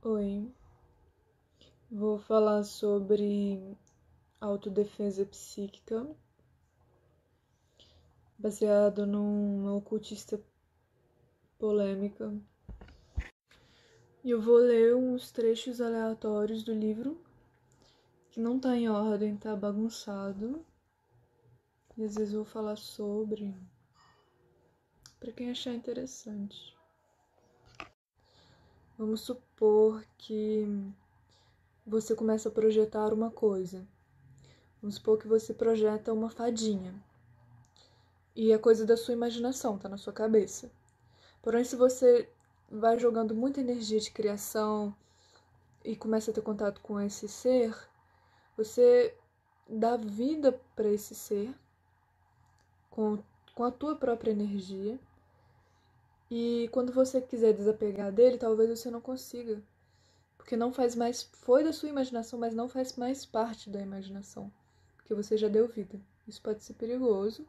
Oi, vou falar sobre autodefesa psíquica, baseado numa ocultista polêmica. E eu vou ler uns trechos aleatórios do livro, que não tá em ordem, tá bagunçado. E às vezes eu vou falar sobre, para quem achar interessante. Vamos supor que você começa a projetar uma coisa. Vamos supor que você projeta uma fadinha. E é coisa da sua imaginação, tá na sua cabeça. Porém, se você vai jogando muita energia de criação e começa a ter contato com esse ser, você dá vida para esse ser com a tua própria energia. E quando você quiser desapegar dele, talvez você não consiga. Porque não faz mais. Foi da sua imaginação, mas não faz mais parte da imaginação. Porque você já deu vida. Isso pode ser perigoso,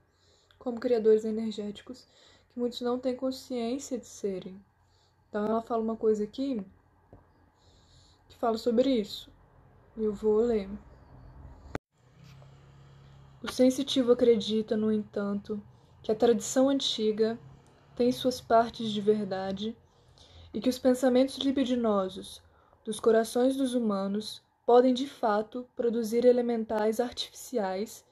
como criadores energéticos, que muitos não têm consciência de serem. Então ela fala uma coisa aqui que fala sobre isso. Eu vou ler. O sensitivo acredita, no entanto, que a tradição antiga tem suas partes de verdade e que os pensamentos libidinosos dos corações dos humanos podem, de fato, produzir elementais artificiais,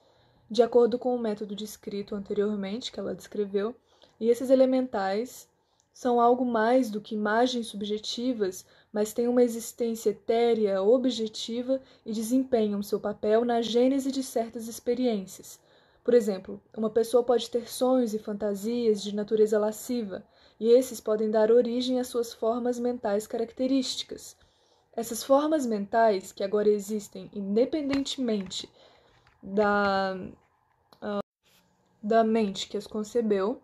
de acordo com o método descrito anteriormente, que ela descreveu, e esses elementais são algo mais do que imagens subjetivas, mas têm uma existência etérea, objetiva e desempenham seu papel na gênese de certas experiências. Por exemplo, uma pessoa pode ter sonhos e fantasias de natureza lasciva, e esses podem dar origem às suas formas mentais características. Essas formas mentais, que agora existem independentemente da mente que as concebeu,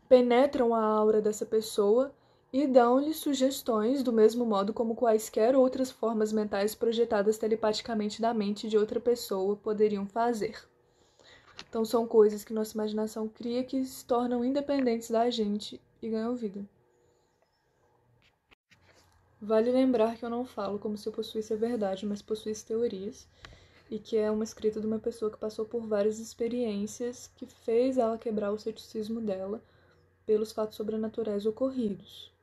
penetram a aura dessa pessoa e dão-lhe sugestões do mesmo modo como quaisquer outras formas mentais projetadas telepaticamente da mente de outra pessoa poderiam fazer. Então são coisas que nossa imaginação cria que se tornam independentes da gente e ganham vida. Vale lembrar que eu não falo como se eu possuísse a verdade, mas possuísse teorias, e que é uma escrita de uma pessoa que passou por várias experiências que fez ela quebrar o ceticismo dela pelos fatos sobrenaturais ocorridos.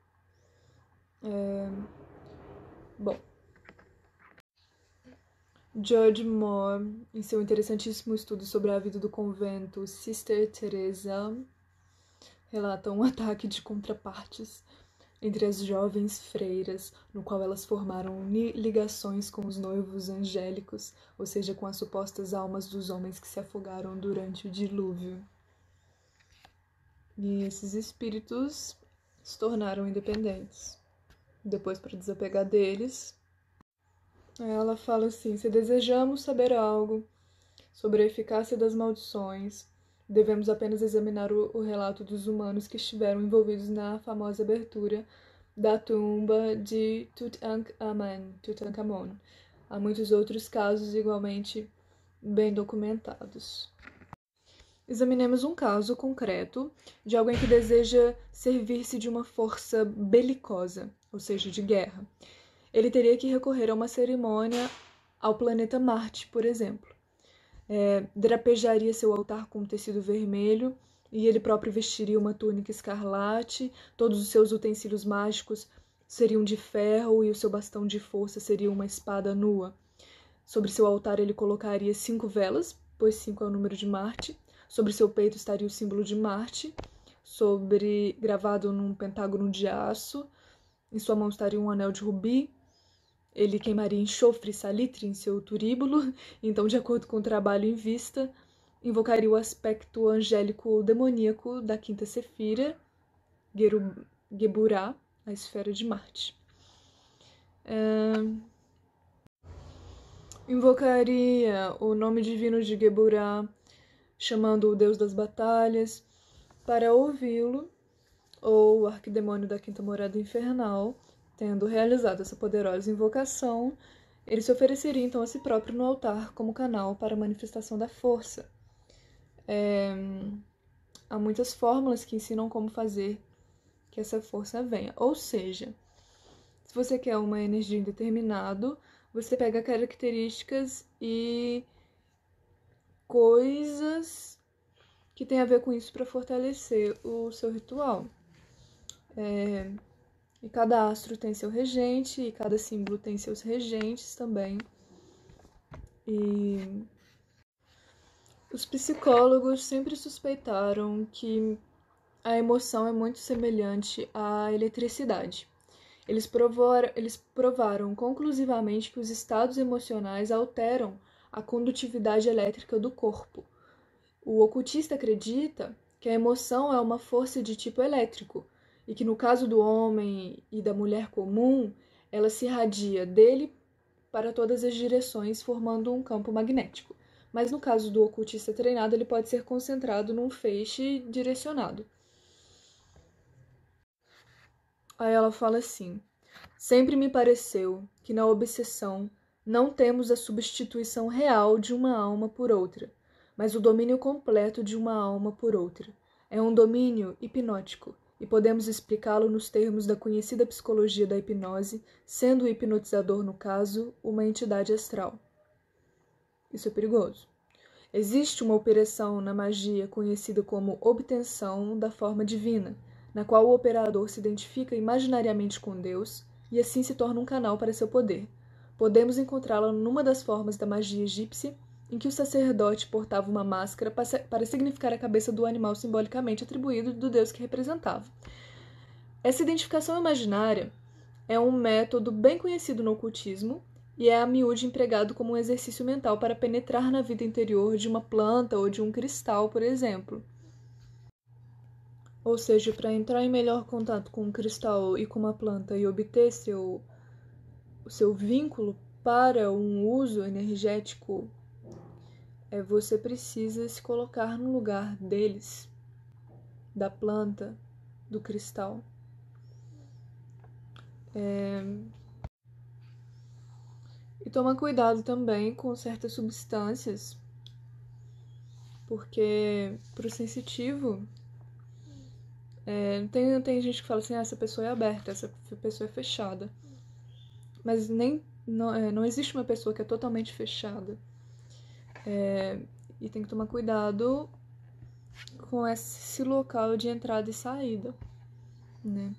Bom, George Moore, em seu interessantíssimo estudo sobre a vida do convento Sister Teresa, relata um ataque de contrapartes entre as jovens freiras, no qual elas formaram ligações com os noivos angélicos, ou seja, com as supostas almas dos homens que se afogaram durante o dilúvio. E esses espíritos se tornaram independentes. Depois, para desapegar deles, ela fala assim: se desejamos saber algo sobre a eficácia das maldições, devemos apenas examinar o relato dos humanos que estiveram envolvidos na famosa abertura da tumba de Tutankhamon. Há muitos outros casos igualmente bem documentados. Examinemos um caso concreto de alguém que deseja servir-se de uma força belicosa, ou seja, de guerra. Ele teria que recorrer a uma cerimônia ao planeta Marte, por exemplo. Drapejaria seu altar com tecido vermelho e ele próprio vestiria uma túnica escarlate, todos os seus utensílios mágicos seriam de ferro e o seu bastão de força seria uma espada nua. Sobre seu altar ele colocaria 5 velas, pois 5 é o número de Marte. Sobre seu peito estaria o símbolo de Marte, gravado num pentágono de aço. Em sua mão estaria um anel de rubi. Ele queimaria enxofre e salitre em seu turíbulo. Então, de acordo com o trabalho em vista, invocaria o aspecto angélico demoníaco da quinta Sefira, Geburah, a esfera de Marte. Invocaria o nome divino de Geburah, chamando o deus das batalhas, para ouvi-lo, ou o arquidemônio da quinta morada infernal. Tendo realizado essa poderosa invocação, ele se ofereceria então a si próprio no altar como canal para a manifestação da força. Há muitas fórmulas que ensinam como fazer que essa força venha. Ou seja, Se você quer uma energia indeterminado, você pega características e coisas que tem a ver com isso para fortalecer o seu ritual. E cada astro tem seu regente, e cada símbolo tem seus regentes também. E os psicólogos sempre suspeitaram que a emoção é muito semelhante à eletricidade. Eles provaram conclusivamente que os estados emocionais alteram a condutividade elétrica do corpo. O ocultista acredita que a emoção é uma força de tipo elétrico e que no caso do homem e da mulher comum, ela se irradia dele para todas as direções, formando um campo magnético. Mas no caso do ocultista treinado, ele pode ser concentrado num feixe direcionado. Aí ela fala assim: sempre me pareceu que na obsessão não temos a substituição real de uma alma por outra, mas o domínio completo de uma alma por outra. É um domínio hipnótico, e podemos explicá-lo nos termos da conhecida psicologia da hipnose, sendo o hipnotizador, no caso, uma entidade astral. Isso é perigoso. Existe uma operação na magia conhecida como obtenção da forma divina, na qual o operador se identifica imaginariamente com Deus e assim se torna um canal para seu poder. Podemos encontrá-la numa das formas da magia egípcia, em que o sacerdote portava uma máscara para significar a cabeça do animal simbolicamente atribuído do Deus que representava. Essa identificação imaginária é um método bem conhecido no ocultismo e é a miúde empregado como um exercício mental para penetrar na vida interior de uma planta ou de um cristal, por exemplo. Ou seja, para entrar em melhor contato com um cristal e com uma planta e obter o seu vínculo para um uso energético, você precisa se colocar no lugar deles, da planta, do cristal. E tomar cuidado também com certas substâncias, porque pro sensitivo, tem gente que fala assim, essa pessoa é aberta, essa pessoa é fechada. Mas não existe uma pessoa que é totalmente fechada. E tem que tomar cuidado com esse local de entrada e saída, né?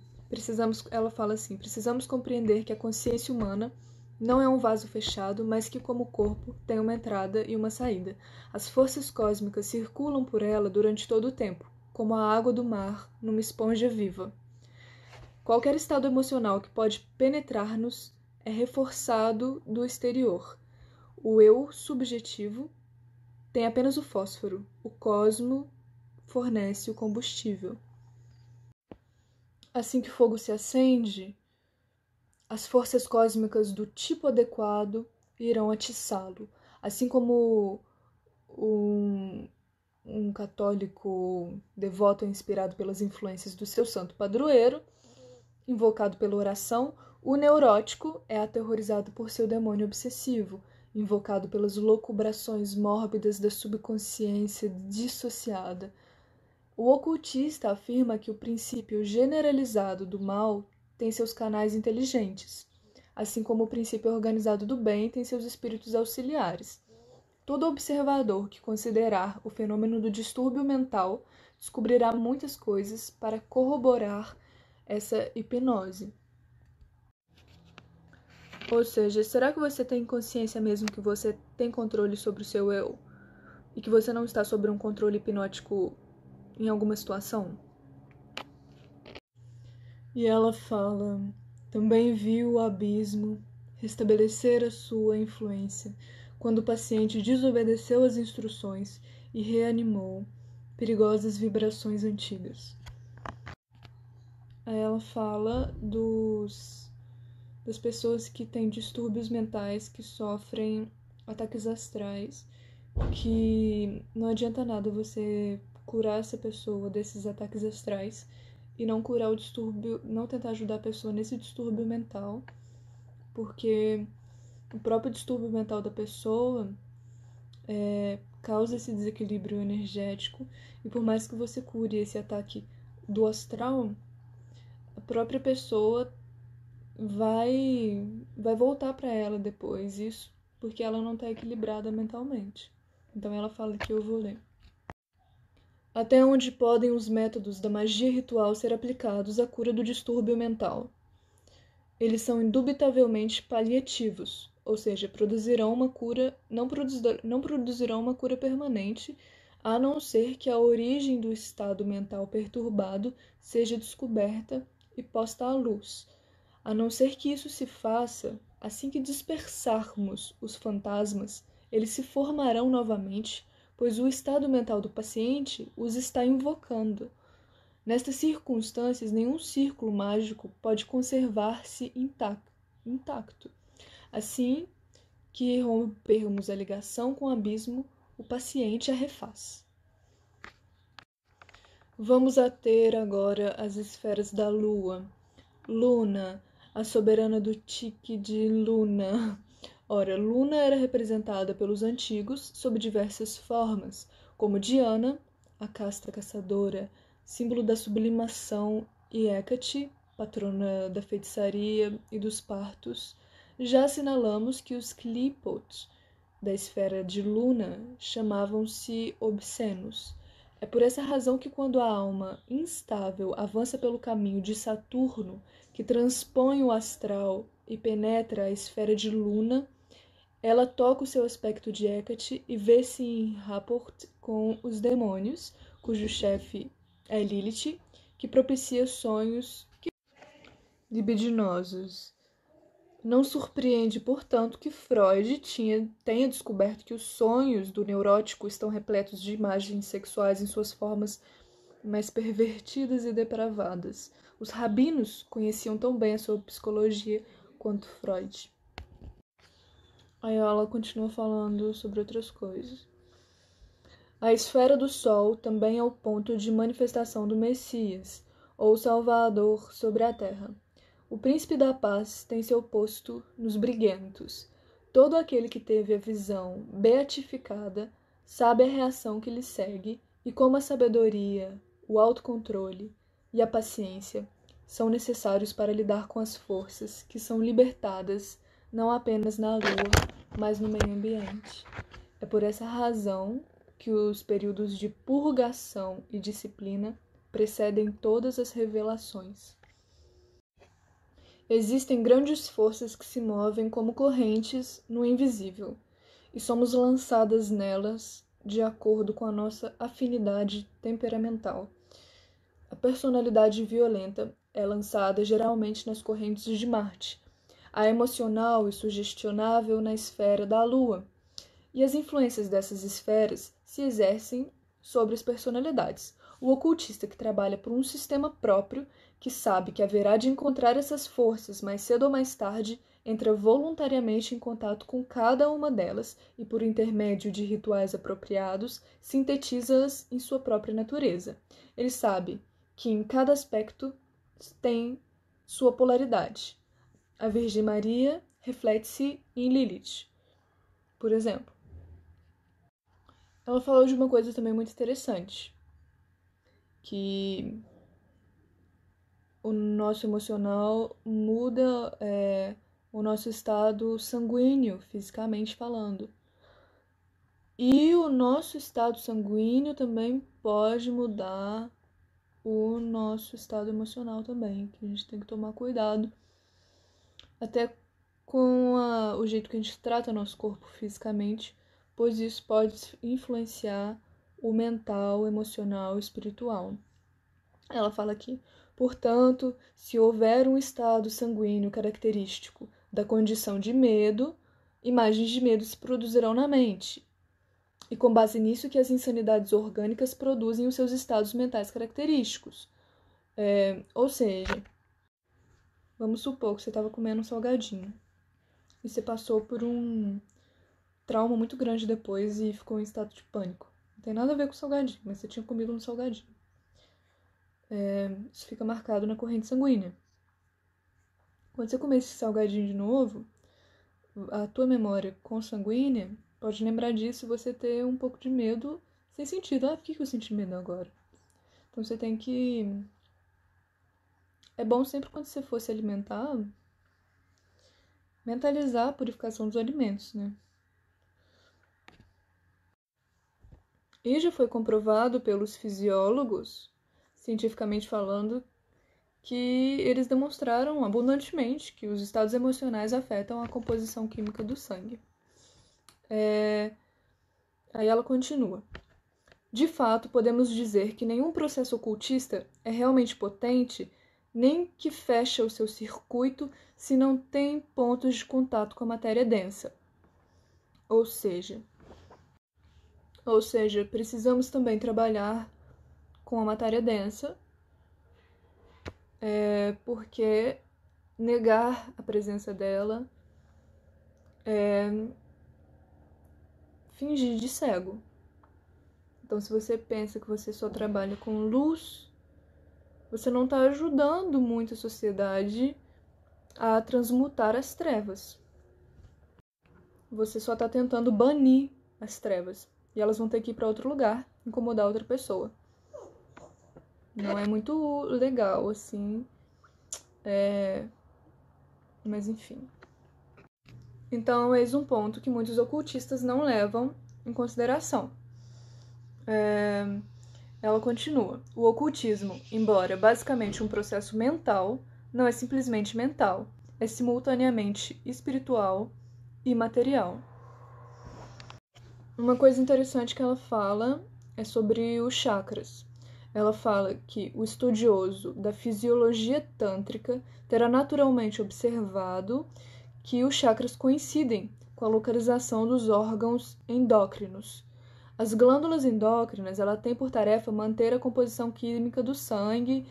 Ela fala assim, precisamos compreender que a consciência humana não é um vaso fechado, mas que, como corpo, tem uma entrada e uma saída. As forças cósmicas circulam por ela durante todo o tempo, como a água do mar numa esponja viva. Qualquer estado emocional que pode penetrar-nos é reforçado do exterior. O eu subjetivo tem apenas o fósforo, o cosmo fornece o combustível. Assim que o fogo se acende, as forças cósmicas do tipo adequado irão atiçá-lo. Assim como um católico devoto é inspirado pelas influências do seu santo padroeiro, invocado pela oração, o neurótico é aterrorizado por seu demônio obsessivo, invocado pelas locubrações mórbidas da subconsciência dissociada. O ocultista afirma que o princípio generalizado do mal tem seus canais inteligentes, assim como o princípio organizado do bem tem seus espíritos auxiliares. Todo observador que considerar o fenômeno do distúrbio mental descobrirá muitas coisas para corroborar essa hipnose. Ou seja, será que você tem consciência mesmo que você tem controle sobre o seu eu? E que você não está sob um controle hipnótico em alguma situação? E ela fala, também viu o abismo restabelecer a sua influência quando o paciente desobedeceu às instruções e reanimou perigosas vibrações antigas. Aí ela fala das pessoas que têm distúrbios mentais, que sofrem ataques astrais, que não adianta nada você curar essa pessoa desses ataques astrais e não curar o distúrbio, não tentar ajudar a pessoa nesse distúrbio mental, porque o próprio distúrbio mental da pessoa causa esse desequilíbrio energético, e por mais que você cure esse ataque do astral, a própria pessoa vai voltar para ela depois, isso porque ela não está equilibrada mentalmente. Então ela fala que eu vou ler. Até onde podem os métodos da magia ritual ser aplicados à cura do distúrbio mental? Eles são indubitavelmente paliativos, ou seja, não produzirão uma cura permanente, a não ser que a origem do estado mental perturbado seja descoberta e posta à luz. A não ser que isso se faça, assim que dispersarmos os fantasmas, eles se formarão novamente, pois o estado mental do paciente os está invocando. Nestas circunstâncias, nenhum círculo mágico pode conservar-se intacto. Assim que rompermos a ligação com o abismo, o paciente a refaz. Vamos a ter agora as esferas da lua. Luna, a soberana do tique de Luna. Ora, Luna era representada pelos antigos sob diversas formas, como Diana, a casta caçadora, símbolo da sublimação, e Hecate, patrona da feitiçaria e dos partos. Já assinalamos que os Qliphoth da esfera de Luna chamavam-se obscenos. É por essa razão que quando a alma instável avança pelo caminho de Saturno, que transpõe o astral e penetra a esfera de Luna, ela toca o seu aspecto de Hecate e vê-se em rapport com os demônios, cujo chefe é Lilith, que propicia sonhos libidinosos. Não surpreende, portanto, que Freud tenha descoberto que os sonhos do neurótico estão repletos de imagens sexuais em suas formas mais pervertidas e depravadas. Os rabinos conheciam tão bem a sua psicologia quanto Freud. Aí ela continua falando sobre outras coisas. A esfera do Sol também é o ponto de manifestação do Messias, ou Salvador sobre a Terra. O príncipe da paz tem seu posto nos briguentos. Todo aquele que teve a visão beatificada sabe a reação que lhe segue e como a sabedoria, o autocontrole e a paciência são necessários para lidar com as forças que são libertadas não apenas na lua, mas no meio ambiente. É por essa razão que os períodos de purgação e disciplina precedem todas as revelações. Existem grandes forças que se movem como correntes no invisível, e somos lançadas nelas de acordo com a nossa afinidade temperamental. A personalidade violenta é lançada geralmente nas correntes de Marte, a emocional e sugestionável na esfera da Lua, e as influências dessas esferas se exercem sobre as personalidades. O ocultista que trabalha por um sistema próprio, que sabe que haverá de encontrar essas forças mais cedo ou mais tarde, entra voluntariamente em contato com cada uma delas e, por intermédio de rituais apropriados, sintetiza-as em sua própria natureza. Ele sabe que em cada aspecto tem sua polaridade. A Virgem Maria reflete-se em Lilith, por exemplo. Ela falou de uma coisa também muito interessante, que o nosso emocional muda o nosso estado sanguíneo, fisicamente falando. E o nosso estado sanguíneo também pode mudar o nosso estado emocional também, que a gente tem que tomar cuidado. Até com o jeito que a gente trata o nosso corpo fisicamente, pois isso pode influenciar o mental, emocional e espiritual. Ela fala aqui, portanto, se houver um estado sanguíneo característico da condição de medo, imagens de medo se produzirão na mente. E com base nisso que as insanidades orgânicas produzem os seus estados mentais característicos. Ou seja, vamos supor que você estava comendo um salgadinho e você passou por um trauma muito grande depois e ficou em estado de pânico. Não tem nada a ver com o salgadinho, mas você tinha comido um salgadinho. Isso fica marcado na corrente sanguínea. Quando você comer esse salgadinho de novo, a tua memória consanguínea pode lembrar disso e você ter um pouco de medo sem sentido. Por que eu senti medo agora? Então você tem que... É bom sempre quando você for se alimentar, mentalizar a purificação dos alimentos, né? E já foi comprovado pelos fisiólogos, cientificamente falando, que eles demonstraram abundantemente que os estados emocionais afetam a composição química do sangue. Aí ela continua. De fato, podemos dizer que nenhum processo ocultista é realmente potente, nem que fecha o seu circuito se não tem pontos de contato com a matéria densa. Ou seja, precisamos também trabalhar com a matéria densa, porque negar a presença dela é fingir de cego. Então, se você pensa que você só trabalha com luz, você não está ajudando muito a sociedade a transmutar as trevas. Você só está tentando banir as trevas. E elas vão ter que ir para outro lugar, incomodar outra pessoa. Não é muito legal, assim. Mas, enfim. Então, eis um ponto que muitos ocultistas não levam em consideração. Ela continua. O ocultismo, embora basicamente um processo mental, não é simplesmente mental. É simultaneamente espiritual e material. Uma coisa interessante que ela fala é sobre os chakras. Ela fala que o estudioso da fisiologia tântrica terá naturalmente observado que os chakras coincidem com a localização dos órgãos endócrinos. As glândulas endócrinas, ela tem por tarefa manter a composição química do sangue,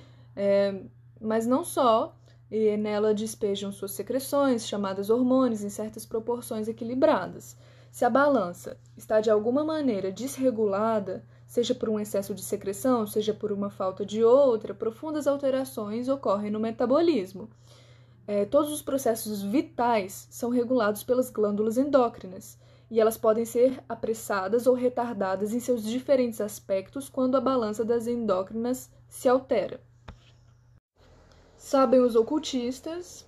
mas não só, e nela despejam suas secreções, chamadas hormônios, em certas proporções equilibradas. Se a balança está de alguma maneira desregulada, seja por um excesso de secreção, seja por uma falta de outra, profundas alterações ocorrem no metabolismo. Todos os processos vitais são regulados pelas glândulas endócrinas, e elas podem ser apressadas ou retardadas em seus diferentes aspectos quando a balança das endócrinas se altera. Sabem os ocultistas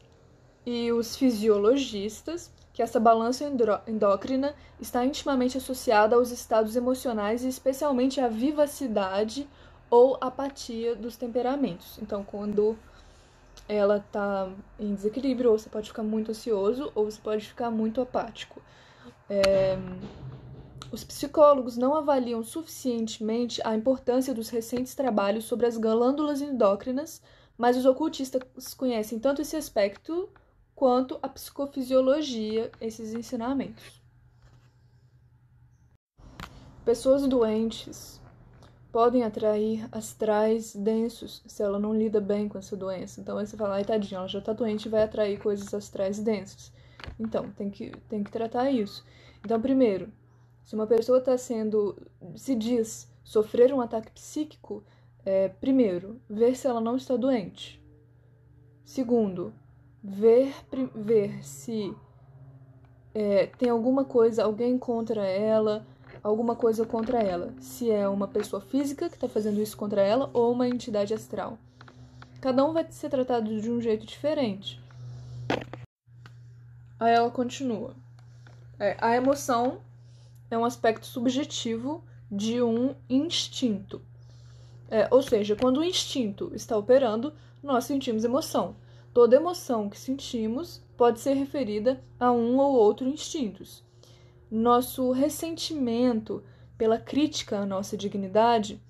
e os fisiologistas que essa balança endócrina está intimamente associada aos estados emocionais e especialmente à vivacidade ou apatia dos temperamentos. Então, quando ela está em desequilíbrio, ou você pode ficar muito ansioso, ou você pode ficar muito apático. Os psicólogos não avaliam suficientemente a importância dos recentes trabalhos sobre as glândulas endócrinas, mas os ocultistas conhecem tanto esse aspecto quanto a psicofisiologia, esses ensinamentos. Pessoas doentes podem atrair astrais densos se ela não lida bem com essa doença. Então, aí você fala, ai, tadinha, ela já tá doente e vai atrair coisas astrais densas. Então, tem que tratar isso. Então, primeiro, se uma pessoa está se diz sofrer um ataque psíquico, primeiro, ver se ela não está doente. Segundo, ver se tem alguma coisa, alguém contra ela, alguma coisa contra ela. Se é uma pessoa física que está fazendo isso contra ela ou uma entidade astral. Cada um vai ser tratado de um jeito diferente. Aí ela continua. A emoção é um aspecto subjetivo de um instinto. Ou seja, quando o instinto está operando, nós sentimos emoção. Toda emoção que sentimos pode ser referida a um ou outro instintos. Nosso ressentimento pela crítica à nossa dignidade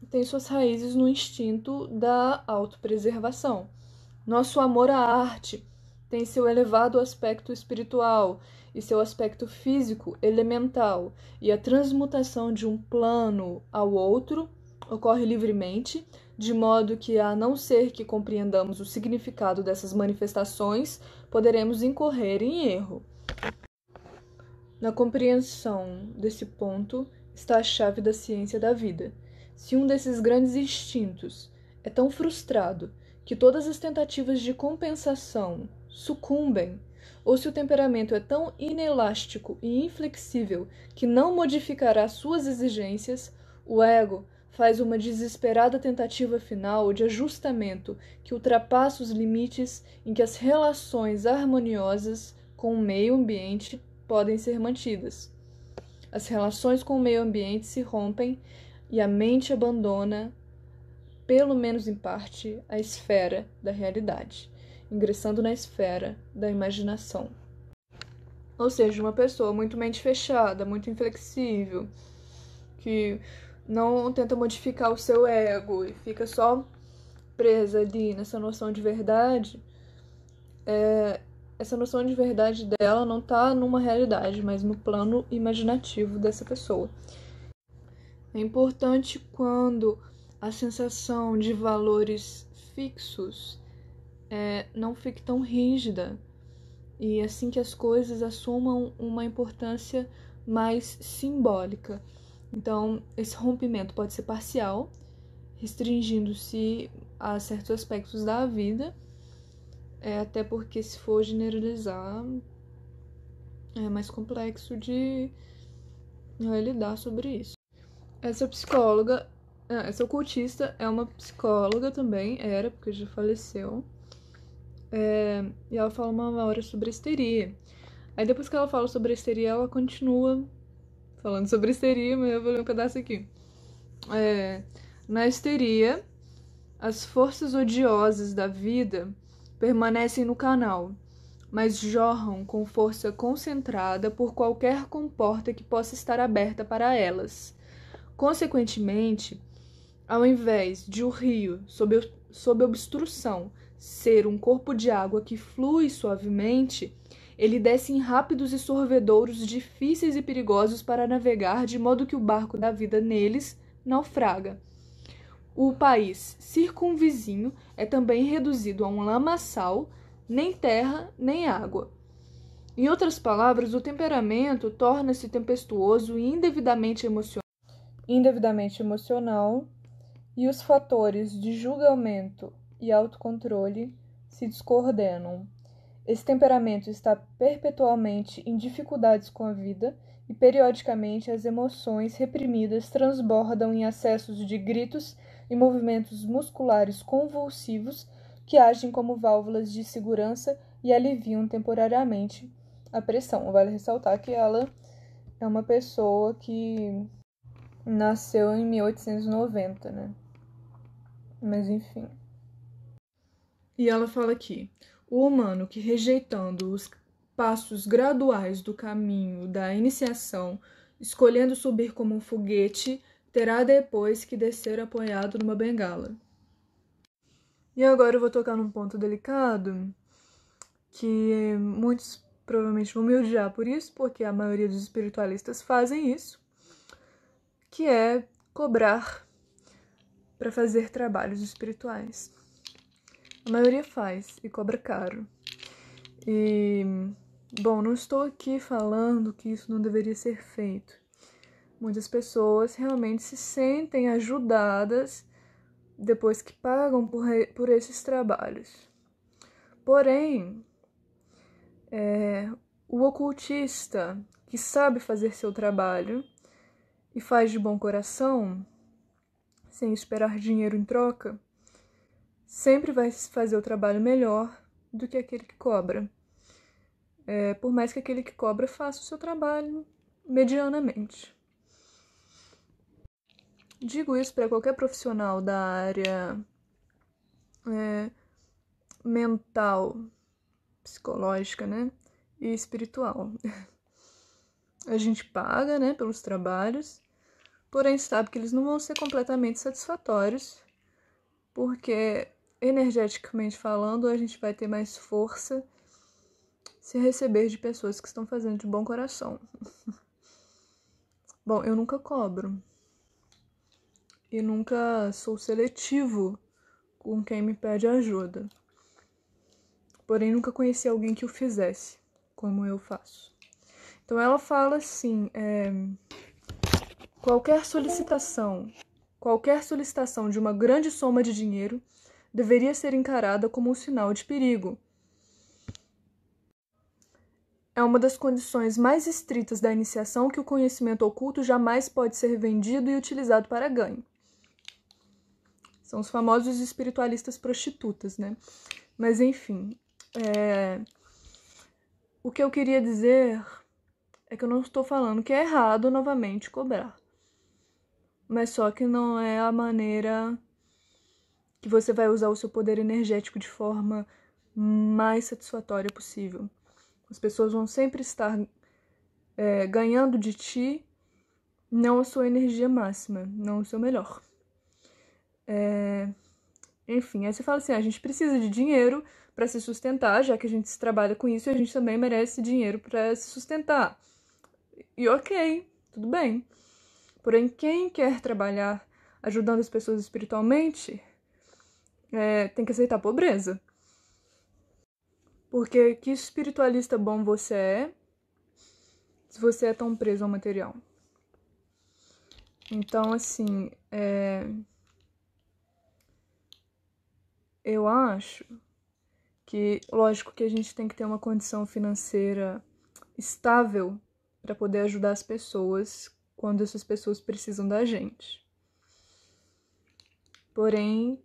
tem suas raízes no instinto da autopreservação. Nosso amor à arte tem seu elevado aspecto espiritual e seu aspecto físico elemental, e a transmutação de um plano ao outro ocorre livremente, de modo que, a não ser que compreendamos o significado dessas manifestações, poderemos incorrer em erro. Na compreensão desse ponto está a chave da ciência da vida. Se um desses grandes instintos é tão frustrado que todas as tentativas de compensação sucumbem, ou se o temperamento é tão inelástico e inflexível que não modificará suas exigências, o ego faz uma desesperada tentativa final de ajustamento que ultrapassa os limites em que as relações harmoniosas com o meio ambiente podem ser mantidas. As relações com o meio ambiente se rompem e a mente abandona, pelo menos em parte, a esfera da realidade, ingressando na esfera da imaginação. Ou seja, uma pessoa muito mente fechada, muito inflexível, que não tenta modificar o seu ego e fica só presa ali nessa noção de verdade, essa noção de verdade dela não está numa realidade, mas no plano imaginativo dessa pessoa. É importante quando a sensação de valores fixos não fique tão rígida e assim que as coisas assumam uma importância mais simbólica. Então, esse rompimento pode ser parcial, restringindo-se a certos aspectos da vida, até porque se for generalizar, é mais complexo de lidar sobre isso. Essa psicóloga, essa ocultista é uma psicóloga também, era, porque já faleceu, e ela fala uma hora sobre histeria. Aí depois que ela fala sobre histeria, ela continua falando sobre histeria, mas eu vou ler um pedaço aqui. Na histeria, as forças odiosas da vida permanecem no canal, mas jorram com força concentrada por qualquer comporta que possa estar aberta para elas. Consequentemente, ao invés de o rio, sob obstrução, ser um corpo de água que flui suavemente, ele desce em rápidos e sorvedouros difíceis e perigosos para navegar, de modo que o barco da vida neles naufraga. O país circunvizinho é também reduzido a um lamaçal, nem terra, nem água. Em outras palavras, o temperamento torna-se tempestuoso e indevidamente emocional, e os fatores de julgamento e autocontrole se descoordenam. Esse temperamento está perpetualmente em dificuldades com a vida e, periodicamente, as emoções reprimidas transbordam em acessos de gritos e movimentos musculares convulsivos que agem como válvulas de segurança e aliviam temporariamente a pressão. Vale ressaltar que ela é uma pessoa que nasceu em 1890, né? Mas enfim. E ela fala aqui: o humano que, rejeitando os passos graduais do caminho da iniciação, escolhendo subir como um foguete, terá depois que descer apoiado numa bengala. E agora eu vou tocar num ponto delicado, que muitos provavelmente vão me odiar por isso, porque a maioria dos espiritualistas fazem isso, que é cobrar para fazer trabalhos espirituais. A maioria faz e cobra caro. E, bom, não estou aqui falando que isso não deveria ser feito. Muitas pessoas realmente se sentem ajudadas depois que pagam por esses trabalhos. Porém, o ocultista que sabe fazer seu trabalho e faz de bom coração, sem esperar dinheiro em troca, sempre vai fazer o trabalho melhor do que aquele que cobra. Por mais que aquele que cobra faça o seu trabalho medianamente. Digo isso para qualquer profissional da área mental, psicológica, né? E espiritual. A gente paga, né, pelos trabalhos, porém sabe que eles não vão ser completamente satisfatórios, porque energeticamente falando, a gente vai ter mais força se receber de pessoas que estão fazendo de bom coração. Bom, eu nunca cobro. E nunca sou seletivo com quem me pede ajuda. Porém, nunca conheci alguém que o fizesse, como eu faço. Então, ela fala assim, qualquer solicitação de uma grande soma de dinheiro deveria ser encarada como um sinal de perigo. É uma das condições mais estritas da iniciação que o conhecimento oculto jamais pode ser vendido e utilizado para ganho. São os famosos espiritualistas prostitutas, né? Mas, enfim, o que eu queria dizer é que eu não estou falando que é errado novamente cobrar. Mas só que não é a maneira que você vai usar o seu poder energético de forma mais satisfatória possível. As pessoas vão sempre estar ganhando de ti, não a sua energia máxima, não o seu melhor. Enfim, aí você fala assim, a gente precisa de dinheiro para se sustentar, já que a gente trabalha com isso, e a gente também merece dinheiro para se sustentar. E ok, tudo bem. Porém, quem quer trabalhar ajudando as pessoas espiritualmente tem que aceitar a pobreza. Porque que espiritualista bom você é se você é tão preso ao material? Então, assim, eu acho que, lógico que a gente tem que ter uma condição financeira estável para poder ajudar as pessoas quando essas pessoas precisam da gente. Porém,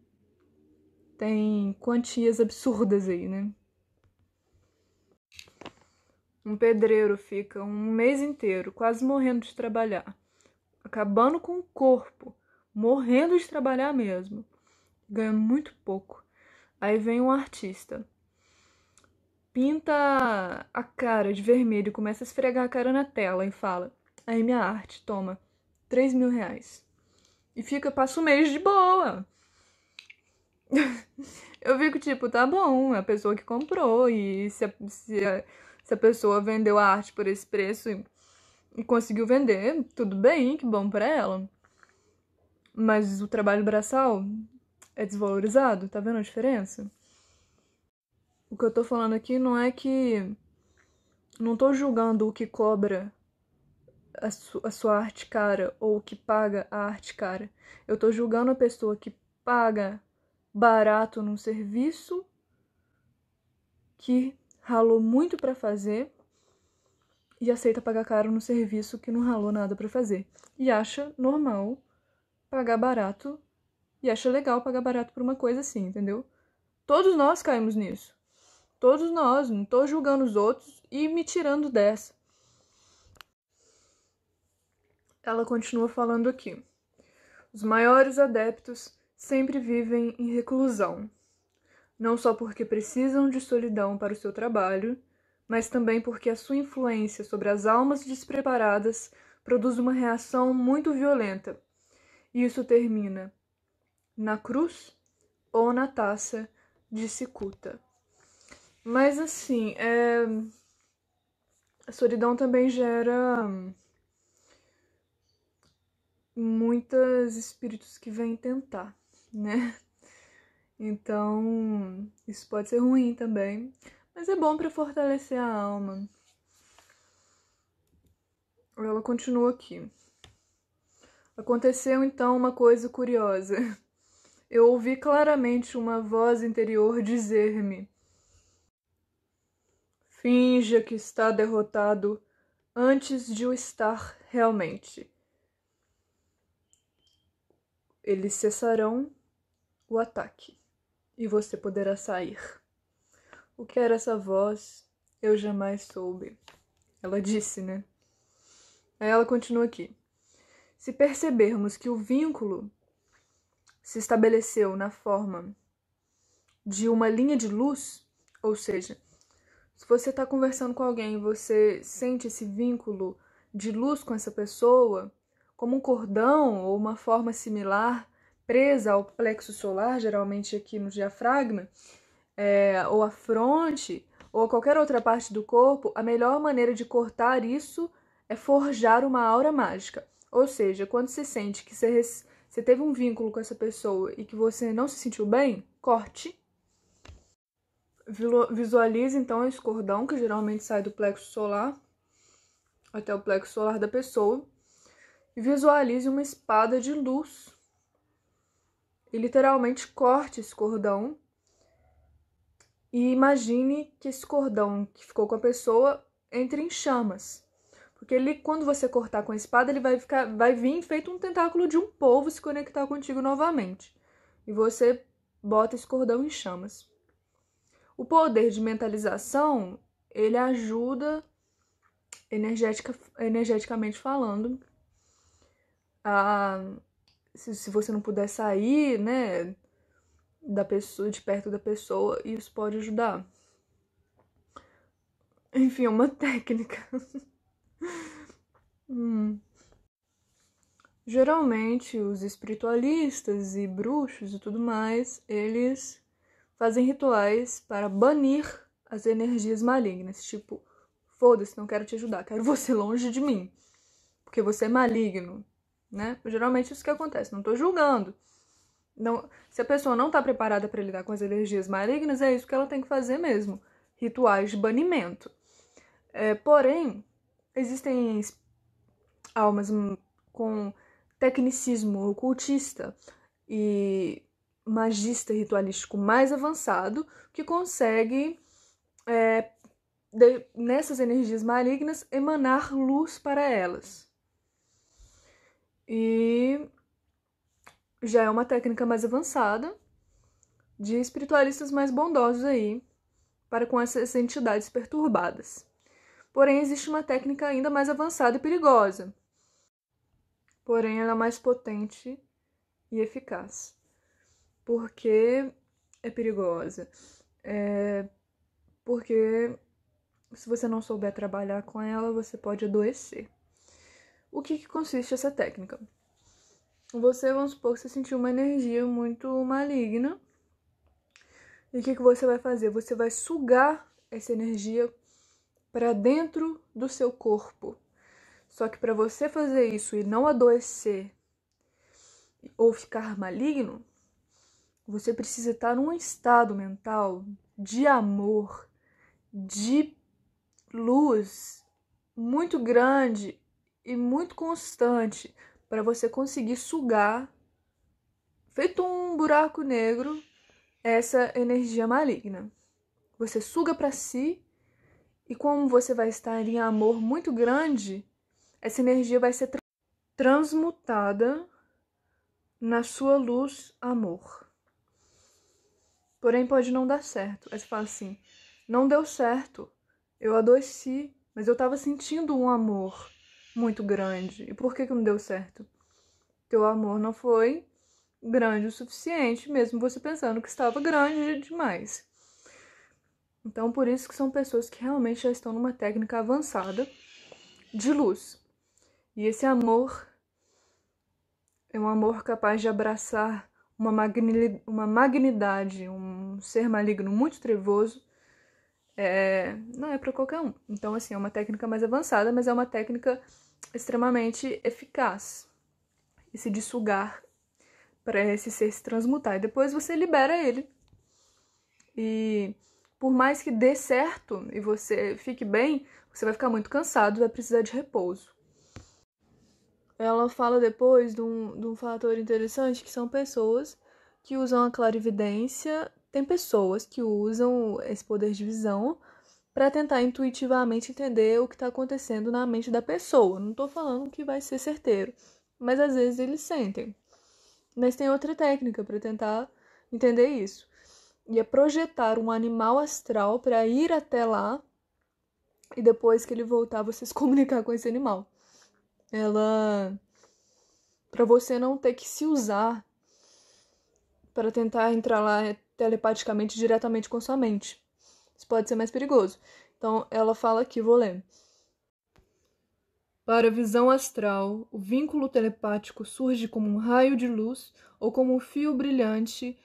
tem quantias absurdas aí, né? Um pedreiro fica um mês inteiro quase morrendo de trabalhar, acabando com o corpo, morrendo de trabalhar mesmo, ganhando muito pouco. Aí vem um artista, pinta a cara de vermelho, começa a esfregar a cara na tela e fala: aí minha arte, toma, 3 mil reais. E passa um mês de boa. Eu fico tipo, tá bom, é a pessoa que comprou, e se a pessoa vendeu a arte por esse preço e conseguiu vender, tudo bem, que bom pra ela. Mas o trabalho braçal é desvalorizado, tá vendo a diferença? O que eu tô falando aqui não é que... Não tô julgando o que cobra a sua arte cara ou o que paga a arte cara. Eu tô julgando a pessoa que paga barato num serviço que ralou muito pra fazer e aceita pagar caro no serviço que não ralou nada pra fazer. E acha normal pagar barato e acha legal pagar barato por uma coisa assim, entendeu? Todos nós caímos nisso. Todos nós. Não tô julgando os outros e me tirando dessa. Ela continua falando aqui. Os maiores adeptos sempre vivem em reclusão. Não só porque precisam de solidão para o seu trabalho, mas também porque a sua influência sobre as almas despreparadas produz uma reação muito violenta. E isso termina na cruz ou na taça de cicuta. Mas assim, a solidão também gera muitos espíritos que vêm tentar, né? Então, isso pode ser ruim também, mas é bom para fortalecer a alma. Ela continua aqui. Aconteceu então uma coisa curiosa. Eu ouvi claramente uma voz interior dizer-me: finja que está derrotado antes de o estar realmente. Eles cessarão o ataque e você poderá sair. O que era essa voz, eu jamais soube. Ela disse, né? Aí ela continua aqui. Se percebermos que o vínculo se estabeleceu na forma de uma linha de luz, ou seja, se você está conversando com alguém e você sente esse vínculo de luz com essa pessoa, como um cordão ou uma forma similar, presa ao plexo solar, geralmente aqui no diafragma, ou a fronte, ou a qualquer outra parte do corpo, a melhor maneira de cortar isso é forjar uma aura mágica. Ou seja, quando você sente que você teve um vínculo com essa pessoa e que você não se sentiu bem, corte. Visualize então esse cordão, que geralmente sai do plexo solar até o plexo solar da pessoa, e visualize uma espada de luz. E literalmente corte esse cordão e imagine que esse cordão que ficou com a pessoa entre em chamas. Porque ele, quando você cortar com a espada, ele vai vir feito um tentáculo de um polvo se conectar contigo novamente. e você bota esse cordão em chamas. O poder de mentalização, ele ajuda, energeticamente falando, se você não puder sair, né, da pessoa, de perto da pessoa, isso pode ajudar. Enfim, é uma técnica. Geralmente, os espiritualistas e bruxos e tudo mais, eles fazem rituais para banir as energias malignas. Tipo, foda-se, não quero te ajudar, quero você longe de mim, porque você é maligno, né? Geralmente isso que acontece, não tô julgando. Não, se a pessoa não tá preparada para lidar com as energias malignas, é isso que ela tem que fazer mesmo. Rituais de banimento. Porém, existem almas com tecnicismo ocultista e magista ritualístico mais avançado que consegue, nessas energias malignas, emanar luz para elas. E já é uma técnica mais avançada de espiritualistas mais bondosos aí para com essas entidades perturbadas. Porém, existe uma técnica ainda mais avançada e perigosa. Porém, ela é mais potente e eficaz. Por que é perigosa? Porque se você não souber trabalhar com ela, você pode adoecer. O que consiste essa técnica? Você, vamos supor que você sentiu uma energia muito maligna. E o que você vai fazer? Você vai sugar essa energia para dentro do seu corpo. Só que para você fazer isso e não adoecer ou ficar maligno, você precisa estar num estado mental de amor, de luz muito grande e muito constante para você conseguir sugar, feito um buraco negro, essa energia maligna. Você suga para si e como você vai estar em amor muito grande, essa energia vai ser transmutada na sua luz, amor. Porém, pode não dar certo. Aí você fala assim, não deu certo, eu adoeci, mas eu estava sentindo um amor muito grande. E por que não deu certo? Teu amor não foi grande o suficiente, mesmo você pensando que estava grande demais. Então, por isso que são pessoas que realmente já estão numa técnica avançada de luz. E esse amor é um amor capaz de abraçar uma magnidade, um ser maligno muito trevoso. Não é para qualquer um. Então, assim, é uma técnica mais avançada, mas é uma técnica extremamente eficaz. Esse de sugar para esse ser se transmutar. E depois você libera ele. E por mais que dê certo e você fique bem, você vai ficar muito cansado, vai precisar de repouso. Ela fala depois de um fator interessante, que são pessoas que usam a clarividência. Tem pessoas que usam esse poder de visão para tentar intuitivamente entender o que está acontecendo na mente da pessoa. Não estou falando que vai ser certeiro, mas às vezes eles sentem. Mas tem outra técnica para tentar entender isso. E é projetar um animal astral para ir até lá e depois que ele voltar, você se comunicar com esse animal. Para você não ter que se usar para tentar entrar lá telepaticamente diretamente com sua mente. Isso pode ser mais perigoso. Então, ela fala aqui, vou ler. Para a visão astral, o vínculo telepático surge como um raio de luz ou como um fio brilhante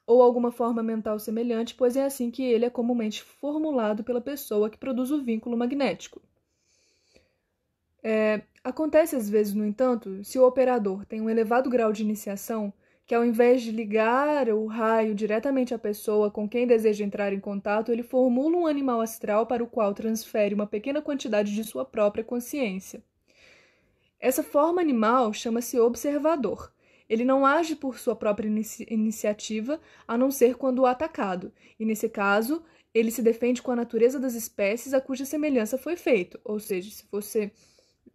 ou alguma forma mental semelhante, pois é assim que ele é comumente formulado pela pessoa que produz o vínculo magnético. Acontece às vezes, no entanto, se o operador tem um elevado grau de iniciação, que ao invés de ligar o raio diretamente à pessoa com quem deseja entrar em contato, ele formula um animal astral para o qual transfere uma pequena quantidade de sua própria consciência. Essa forma animal chama-se observador. Ele não age por sua própria iniciativa, a não ser quando atacado, e nesse caso, ele se defende com a natureza das espécies a cuja semelhança foi feita. Ou seja, se você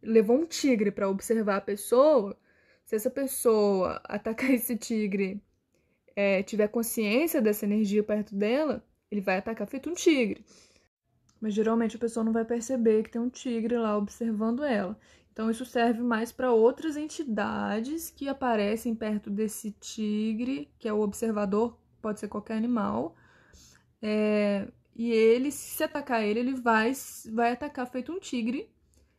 levou um tigre para observar a pessoa, se essa pessoa atacar esse tigre tiver consciência dessa energia perto dela, ele vai atacar feito um tigre. Mas geralmente a pessoa não vai perceber que tem um tigre lá observando ela. Então isso serve mais para outras entidades que aparecem perto desse tigre, que é o observador, pode ser qualquer animal. E ele, se atacar ele vai atacar feito um tigre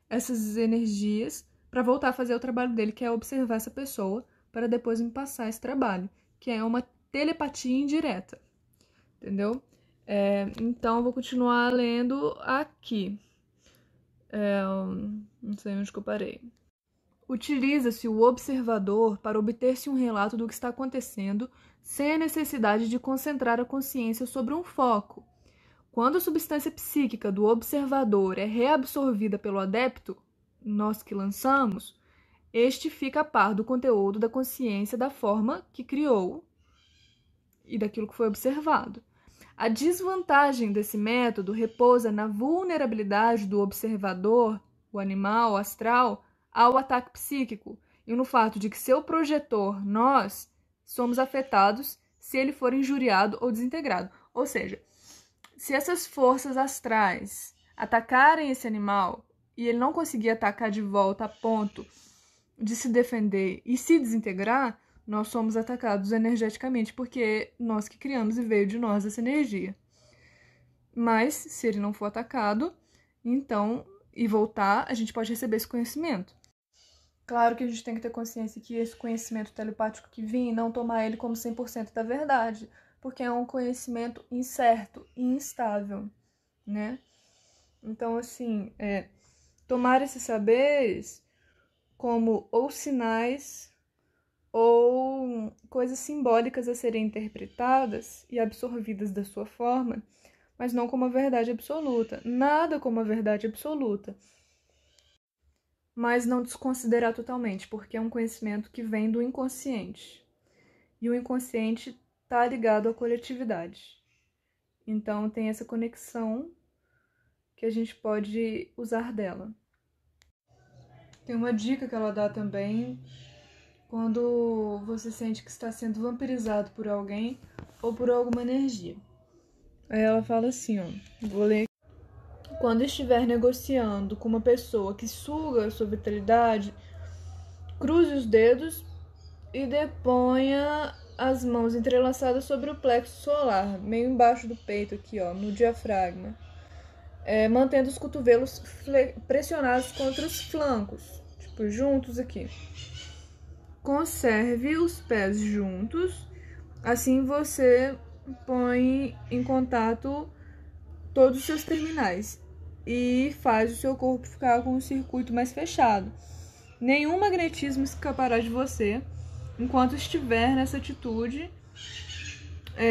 essas energias para voltar a fazer o trabalho dele, que é observar essa pessoa, para depois me passar esse trabalho, que é uma telepatia indireta, entendeu? Então, eu vou continuar lendo aqui. Não sei onde que eu parei. Utiliza-se o observador para obter-se um relato do que está acontecendo sem a necessidade de concentrar a consciência sobre um foco. Quando a substância psíquica do observador é reabsorvida pelo adepto, nós que lançamos, este fica a par do conteúdo da consciência da forma que criou e daquilo que foi observado. A desvantagem desse método repousa na vulnerabilidade do observador, o animal astral, ao ataque psíquico e no fato de que seu projetor, nós, somos afetados se ele for injuriado ou desintegrado. Ou seja, se essas forças astrais atacarem esse animal e ele não conseguir atacar de volta a ponto de se defender e se desintegrar, nós somos atacados energeticamente, porque nós que criamos e veio de nós essa energia. Mas, se ele não for atacado, então, e voltar, a gente pode receber esse conhecimento. Claro que a gente tem que ter consciência que esse conhecimento telepático que vem, não tomar ele como 100% da verdade, porque é um conhecimento incerto e instável, né? Então, assim, tomar esses saberes como ou sinais ou coisas simbólicas a serem interpretadas e absorvidas da sua forma, mas não como a verdade absoluta. Nada como a verdade absoluta. Mas não desconsiderar totalmente, porque é um conhecimento que vem do inconsciente. E o inconsciente está ligado à coletividade. Então tem essa conexão que a gente pode usar dela. Tem uma dica que ela dá também quando você sente que está sendo vampirizado por alguém ou por alguma energia. Aí ela fala assim, vou ler. Quando estiver negociando com uma pessoa que suga a sua vitalidade, cruze os dedos e deponha as mãos entrelaçadas sobre o plexo solar, meio embaixo do peito aqui, no diafragma, mantendo os cotovelos pressionados contra os flancos, tipo, juntos aqui. Conserve os pés juntos, assim você põe em contato todos os seus terminais e faz o seu corpo ficar com um circuito mais fechado. Nenhum magnetismo escapará de você enquanto estiver nessa atitude,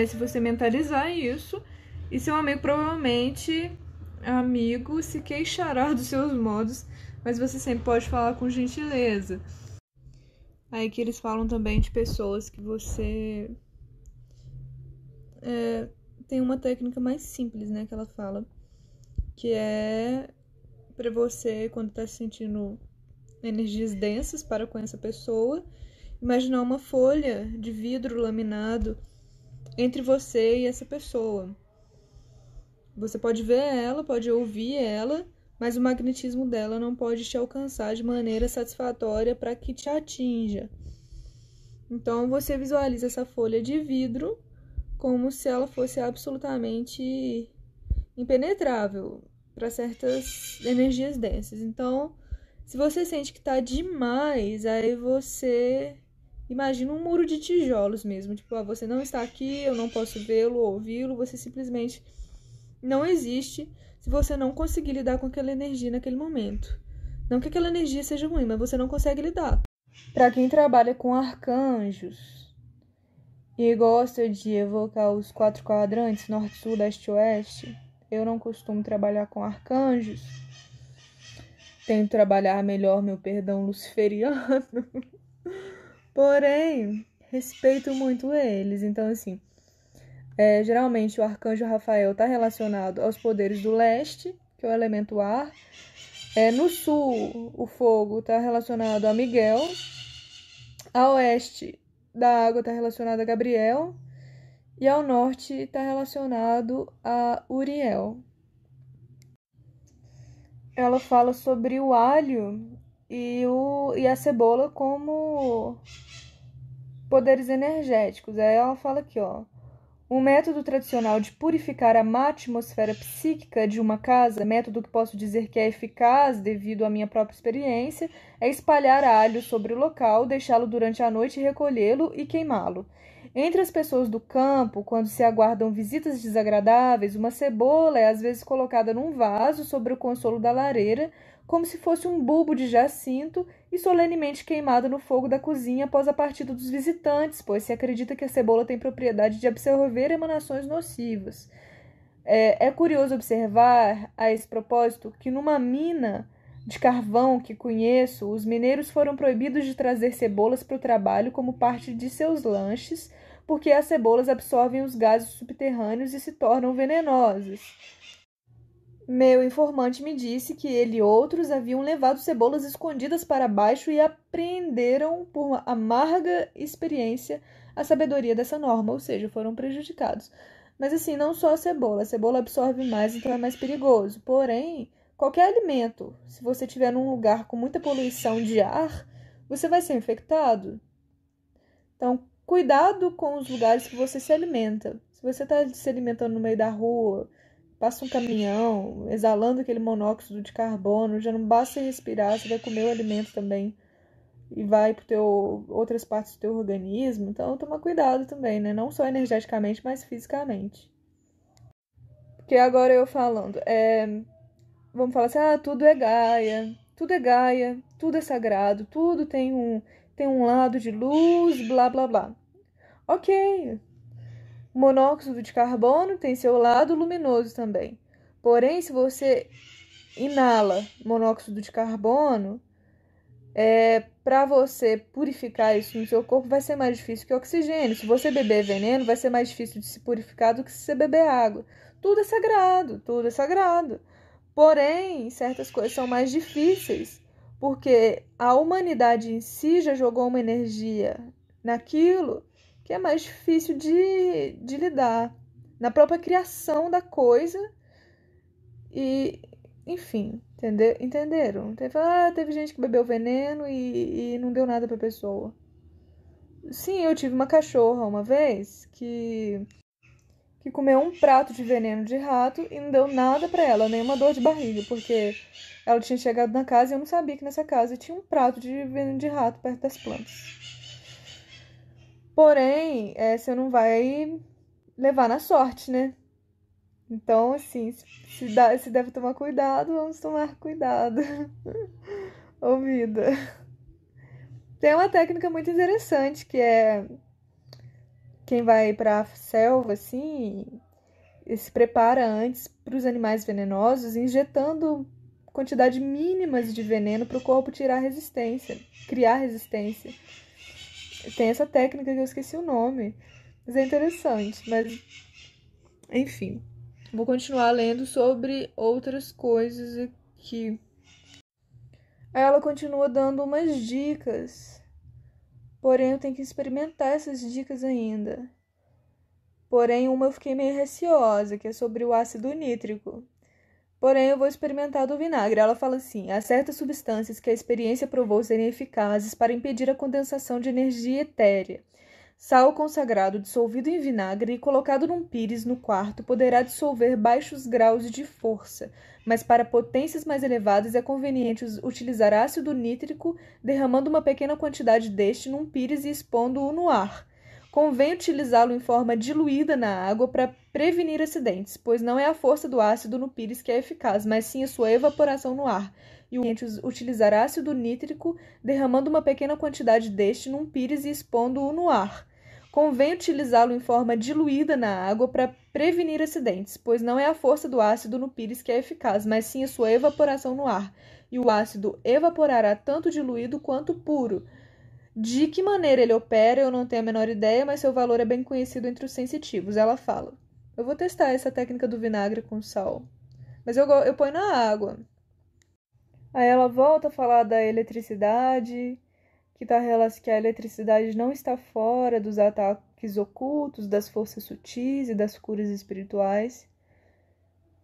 se você mentalizar isso, e seu amigo provavelmente se queixará dos seus modos, mas você sempre pode falar com gentileza. Aí que eles falam também de pessoas que você tem uma técnica mais simples, né, que ela fala, que é para você, quando tá sentindo energias densas para com essa pessoa, imaginar uma folha de vidro laminado entre você e essa pessoa. Você pode ver ela, pode ouvir ela, mas o magnetismo dela não pode te alcançar de maneira satisfatória para que te atinja. Então você visualiza essa folha de vidro como se ela fosse absolutamente impenetrável para certas energias densas. Então, se você sente que tá demais, aí você imagina um muro de tijolos mesmo. Tipo, você não está aqui, eu não posso vê-lo ou ouvi-lo, você simplesmente não existe se você não conseguir lidar com aquela energia naquele momento. Não que aquela energia seja ruim, mas você não consegue lidar. Para quem trabalha com arcanjos e gosta de evocar os 4 quadrantes, norte, sul, leste e oeste, eu não costumo trabalhar com arcanjos. Tento trabalhar melhor meu perdão luciferiano. Porém, respeito muito eles. Então, assim, geralmente o arcanjo Rafael está relacionado aos poderes do leste, que é o elemento ar. No sul, o fogo está relacionado a Miguel. A oeste, da água está relacionado a Gabriel e ao norte está relacionado a Uriel. Ela fala sobre o alho e a cebola como poderes energéticos. Aí ela fala aqui, ó. Um método tradicional de purificar a má atmosfera psíquica de uma casa, método que posso dizer que é eficaz devido à minha própria experiência, é espalhar alho sobre o local, deixá-lo durante a noite, recolhê-lo e queimá-lo. Entre as pessoas do campo, quando se aguardam visitas desagradáveis, uma cebola é às vezes colocada num vaso sobre o consolo da lareira, como se fosse um bulbo de jacinto, e solenemente queimado no fogo da cozinha após a partida dos visitantes, pois se acredita que a cebola tem propriedade de absorver emanações nocivas. É curioso observar, a esse propósito, que numa mina de carvão que conheço, os mineiros foram proibidos de trazer cebolas para o trabalho como parte de seus lanches, porque as cebolas absorvem os gases subterrâneos e se tornam venenosas. Meu informante me disse que ele e outros haviam levado cebolas escondidas para baixo e apreenderam, por uma amarga experiência, a sabedoria dessa norma, ou seja, foram prejudicados. Mas assim, não só a cebola absorve mais, então é mais perigoso. Porém, qualquer alimento, se você estiver num lugar com muita poluição de ar, você vai ser infectado. Então, cuidado com os lugares que você se alimenta. Se você está se alimentando no meio da rua, passa um caminhão exalando aquele monóxido de carbono, já não basta respirar, você vai comer o alimento também e vai para outras partes do teu organismo. Então, toma cuidado também, né? Não só energeticamente, mas fisicamente. Porque agora eu falando, vamos falar assim, tudo é Gaia, tudo é sagrado, tudo tem um lado de luz, blá, blá, blá. Ok, o monóxido de carbono tem seu lado luminoso também. Porém, se você inala monóxido de carbono, para você purificar isso no seu corpo vai ser mais difícil que oxigênio. Se você beber veneno, vai ser mais difícil de se purificar do que se você beber água. Tudo é sagrado, tudo é sagrado. Porém, certas coisas são mais difíceis, porque a humanidade em si já jogou uma energia naquilo que é mais difícil de lidar. Na própria criação da coisa e, enfim, entenderam? Teve gente que bebeu veneno e não deu nada pra pessoa. Sim, eu tive uma cachorra uma vez que comeu um prato de veneno de rato e não deu nada pra ela, nenhuma dor de barriga, porque ela tinha chegado na casa e eu não sabia que nessa casa tinha um prato de veneno de rato perto das plantas. Porém, você não vai levar na sorte, né? Então, assim, se deve tomar cuidado, vamos tomar cuidado. Ô, vida. Tem uma técnica muito interessante que é quem vai pra selva, assim, se prepara antes para os animais venenosos, injetando quantidade mínimas de veneno para o corpo tirar resistência, criar resistência. Tem essa técnica que eu esqueci o nome, mas é interessante. Mas, enfim, vou continuar lendo sobre outras coisas aqui. Aí ela continua dando umas dicas, porém eu tenho que experimentar essas dicas ainda. Porém, uma eu fiquei meio receosa, que é sobre o ácido nítrico. Porém, eu vou experimentar do vinagre. Ela fala assim: há certas substâncias que a experiência provou serem eficazes para impedir a condensação de energia etérea. Sal consagrado dissolvido em vinagre e colocado num pires no quarto poderá dissolver baixos graus de força, mas para potências mais elevadas é conveniente utilizar ácido nítrico, derramando uma pequena quantidade deste num pires e expondo-o no ar. Convém utilizá-lo em forma diluída na água para prevenir acidentes, pois não é a força do ácido no pires que é eficaz, mas sim a sua evaporação no ar. E utilizar ácido nítrico, derramando uma pequena quantidade deste num pires e expondo-o no ar. Convém utilizá-lo em forma diluída na água para prevenir acidentes, pois não é a força do ácido no pires que é eficaz, mas sim a sua evaporação no ar. E o ácido evaporará tanto diluído quanto puro. De que maneira ele opera, eu não tenho a menor ideia, mas seu valor é bem conhecido entre os sensitivos. Ela fala: eu vou testar essa técnica do vinagre com sal, mas eu ponho na água. Aí ela volta a falar da eletricidade, que a eletricidade não está fora dos ataques ocultos, das forças sutis e das curas espirituais,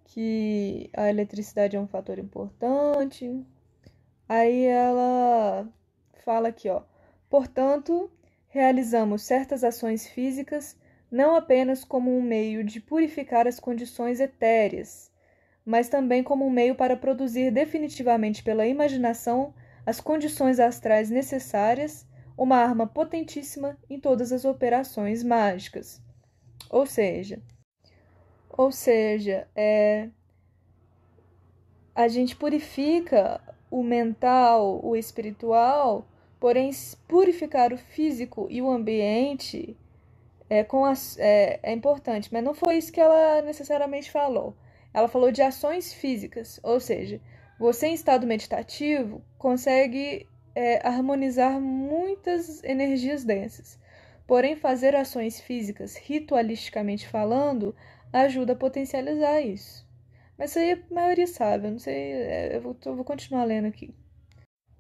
que a eletricidade é um fator importante. Aí ela fala aqui, ó. Portanto, realizamos certas ações físicas não apenas como um meio de purificar as condições etéreas, mas também como um meio para produzir definitivamente pela imaginação as condições astrais necessárias, uma arma potentíssima em todas as operações mágicas. Ou seja, a gente purifica o mental, o espiritual, porém purificar o físico e o ambiente é importante, mas não foi isso que ela necessariamente falou. Ela falou de ações físicas, ou seja, você em estado meditativo consegue harmonizar muitas energias densas. Porém, fazer ações físicas, ritualisticamente falando, ajuda a potencializar isso. Mas isso aí a maioria sabe, eu não sei, eu vou continuar lendo aqui.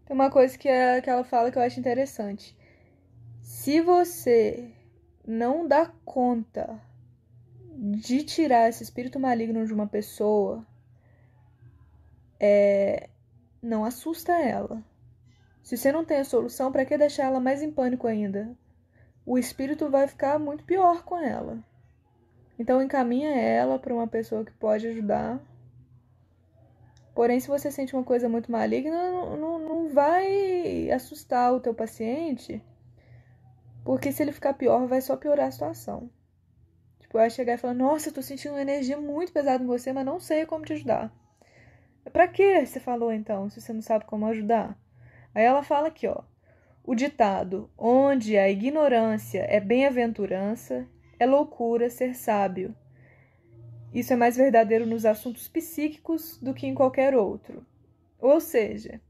Tem uma coisa que ela fala que eu acho interessante. Se você não dá conta de tirar esse espírito maligno de uma pessoa, não assusta ela. Se você não tem a solução, para que deixar ela mais em pânico ainda? O espírito vai ficar muito pior com ela. Então encaminha ela para uma pessoa que pode ajudar. Porém, se você sente uma coisa muito maligna, não vai assustar o teu paciente, porque se ele ficar pior, vai só piorar a situação. Tipo, vai chegar e falar, nossa, eu tô sentindo uma energia muito pesada em você, mas não sei como te ajudar. Pra que você falou, então, se você não sabe como ajudar? Aí ela fala aqui, ó. O ditado, onde a ignorância é bem-aventurança, é loucura ser sábio. Isso é mais verdadeiro nos assuntos psíquicos do que em qualquer outro. Ou seja,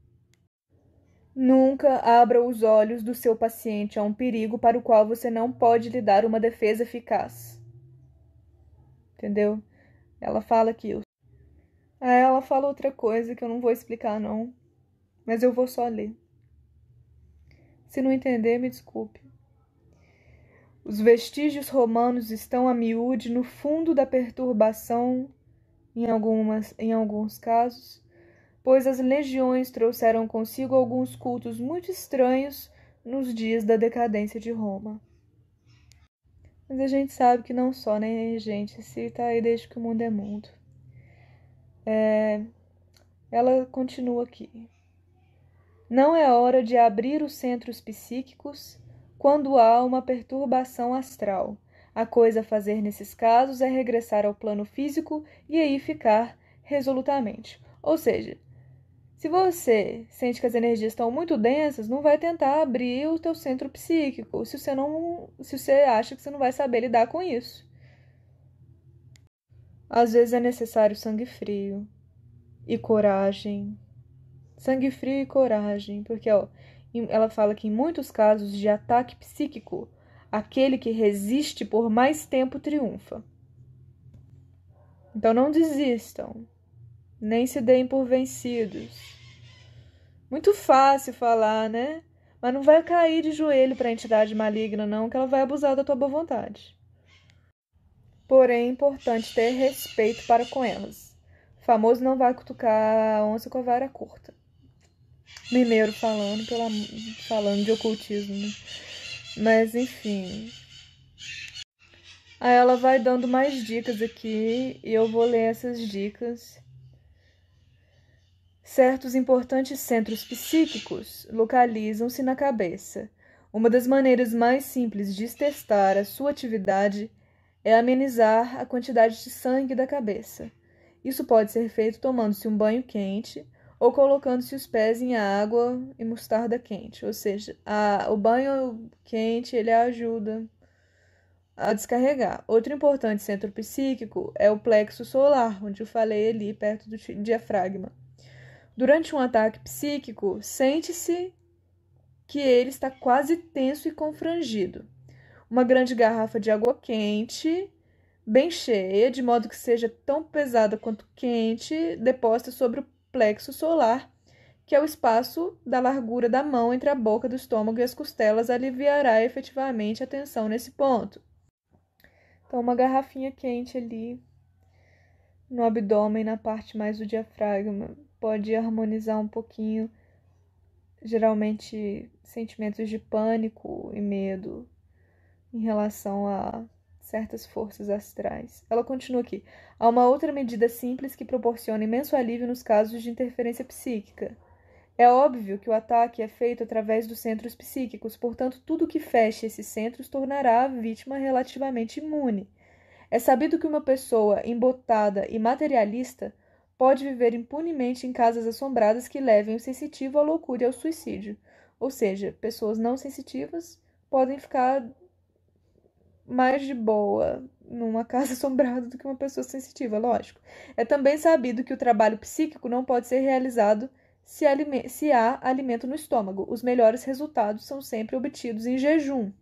nunca abra os olhos do seu paciente a um perigo para o qual você não pode lhe dar uma defesa eficaz. Entendeu? Ela fala aquilo. Aí ela fala outra coisa que eu não vou explicar, não. Mas eu vou só ler. Se não entender, me desculpe. Os vestígios romanos estão a miúde no fundo da perturbação, em alguns casos, pois as legiões trouxeram consigo alguns cultos muito estranhos nos dias da decadência de Roma. Mas a gente sabe que não só, né, gente? Se tá aí desde que o mundo é mundo. Ela continua aqui. Não é hora de abrir os centros psíquicos quando há uma perturbação astral. A coisa a fazer nesses casos é regressar ao plano físico e aí ficar resolutamente. Ou seja, se você sente que as energias estão muito densas, não vai tentar abrir o teu centro psíquico, se você acha que você não vai saber lidar com isso. Às vezes é necessário sangue frio e coragem. Sangue frio e coragem, porque ó, ela fala que em muitos casos de ataque psíquico, aquele que resiste por mais tempo triunfa. Então não desistam, nem se deem por vencidos. Muito fácil falar, né? Mas não vai cair de joelho para a entidade maligna, não, que ela vai abusar da tua boa vontade. Porém, é importante ter respeito para com elas. O famoso não vai cutucar a onça com a vara curta. Mineiro falando de ocultismo, né? Mas, enfim. Aí ela vai dando mais dicas aqui e eu vou ler essas dicas. Certos importantes centros psíquicos localizam-se na cabeça. Uma das maneiras mais simples de testar a sua atividade é amenizar a quantidade de sangue da cabeça. Isso pode ser feito tomando-se um banho quente ou colocando-se os pés em água e mostarda quente. Ou seja, o banho quente ele ajuda a descarregar. Outro importante centro psíquico é o plexo solar, onde eu falei ali, perto do diafragma. Durante um ataque psíquico, sente-se que ele está quase tenso e confrangido. Uma grande garrafa de água quente, bem cheia, de modo que seja tão pesada quanto quente, deposta sobre o plexo solar, que é o espaço da largura da mão entre a boca do estômago e as costelas, aliviará efetivamente a tensão nesse ponto. Então, uma garrafinha quente ali no abdômen, na parte mais do diafragma, pode harmonizar um pouquinho, geralmente, sentimentos de pânico e medo em relação a certas forças astrais. Ela continua aqui. Há uma outra medida simples que proporciona imenso alívio nos casos de interferência psíquica. É óbvio que o ataque é feito através dos centros psíquicos, portanto, tudo que feche esses centros tornará a vítima relativamente imune. É sabido que uma pessoa embotada e materialista pode viver impunemente em casas assombradas que levem o sensitivo à loucura e ao suicídio. Ou seja, pessoas não sensitivas podem ficar mais de boa numa casa assombrada do que uma pessoa sensitiva, lógico. É também sabido que o trabalho psíquico não pode ser realizado se há alimento no estômago. Os melhores resultados são sempre obtidos em jejum.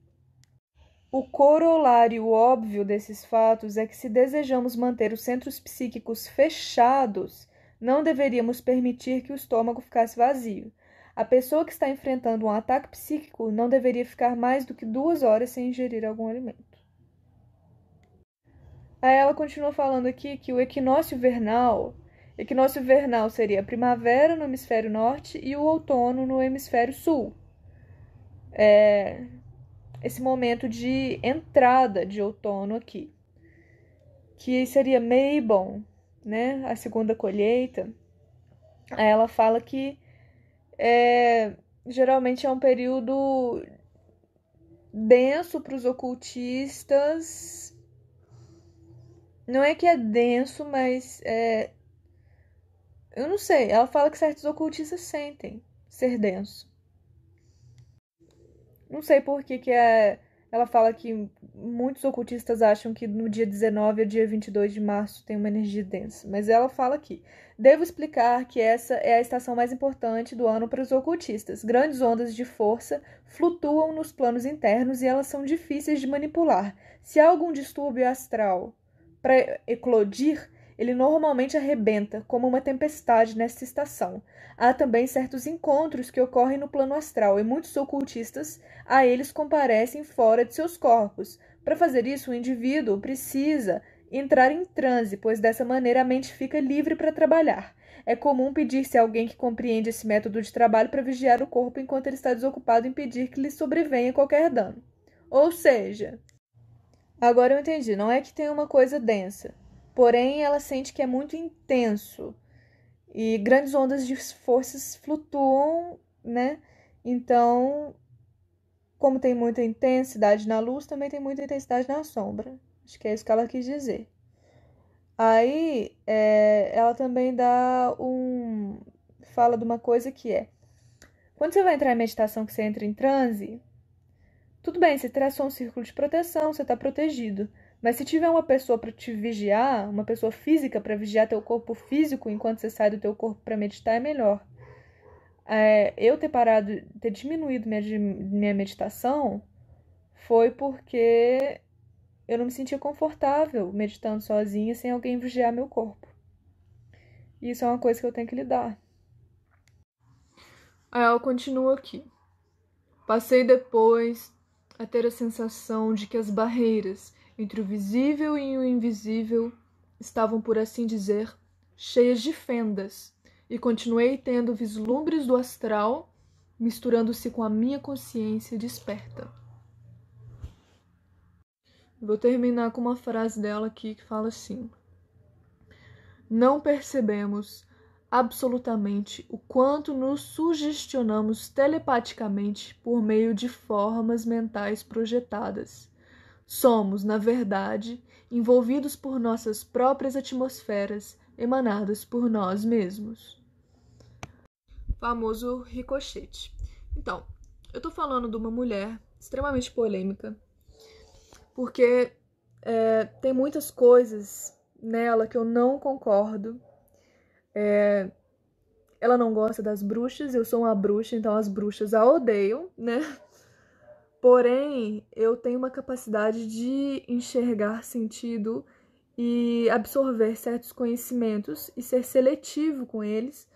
O corolário óbvio desses fatos é que, se desejamos manter os centros psíquicos fechados, não deveríamos permitir que o estômago ficasse vazio. A pessoa que está enfrentando um ataque psíquico não deveria ficar mais do que 2 horas sem ingerir algum alimento. Aí ela continua falando aqui que o equinócio vernal seria a primavera no hemisfério norte e o outono no hemisfério sul. Esse momento de entrada de outono aqui, que seria Mabon, né? A segunda colheita. Aí ela fala que geralmente é um período denso para os ocultistas. Não é que é denso, mas eu não sei. Ela fala que certos ocultistas sentem ser denso. Não sei por que ela fala que muitos ocultistas acham que no dia 19 ao dia 22 de março tem uma energia densa. Mas ela fala aqui. Devo explicar que essa é a estação mais importante do ano para os ocultistas. Grandes ondas de força flutuam nos planos internos e elas são difíceis de manipular. Se há algum distúrbio astral para eclodir, ele normalmente arrebenta como uma tempestade nesta estação. Há também certos encontros que ocorrem no plano astral e muitos ocultistas a eles comparecem fora de seus corpos. Para fazer isso, o indivíduo precisa entrar em transe, pois dessa maneira a mente fica livre para trabalhar. É comum pedir-se a alguém que compreende esse método de trabalho para vigiar o corpo enquanto ele está desocupado e impedir que lhe sobrevenha qualquer dano. Ou seja, agora eu entendi, não é que tem uma coisa densa, porém ela sente que é muito intenso e grandes ondas de forças flutuam, né? Então, como tem muita intensidade na luz, também tem muita intensidade na sombra. Acho que é isso que ela quis dizer. Aí, ela também fala de uma coisa que é: quando você vai entrar em meditação, que você entra em transe, tudo bem, você traçou um círculo de proteção, você está protegido. Mas se tiver uma pessoa para te vigiar, uma pessoa física para vigiar teu corpo físico enquanto você sai do teu corpo para meditar, é melhor. Eu ter diminuído minha meditação foi porque eu não me sentia confortável meditando sozinha sem alguém vigiar meu corpo. E isso é uma coisa que eu tenho que lidar. Aí ela continua aqui. Passei depois a ter a sensação de que as barreiras entre o visível e o invisível estavam, por assim dizer, cheias de fendas, e continuei tendo vislumbres do astral, misturando-se com a minha consciência desperta. Vou terminar com uma frase dela aqui que fala assim: não percebemos absolutamente o quanto nos sugestionamos telepaticamente por meio de formas mentais projetadas. Somos, na verdade, envolvidos por nossas próprias atmosferas emanadas por nós mesmos. Famoso ricochete. Então, eu tô falando de uma mulher extremamente polêmica, porque tem muitas coisas nela que eu não concordo. Ela não gosta das bruxas, eu sou uma bruxa, então as bruxas a odeiam, né? Porém, eu tenho uma capacidade de enxergar sentido e absorver certos conhecimentos e ser seletivo com eles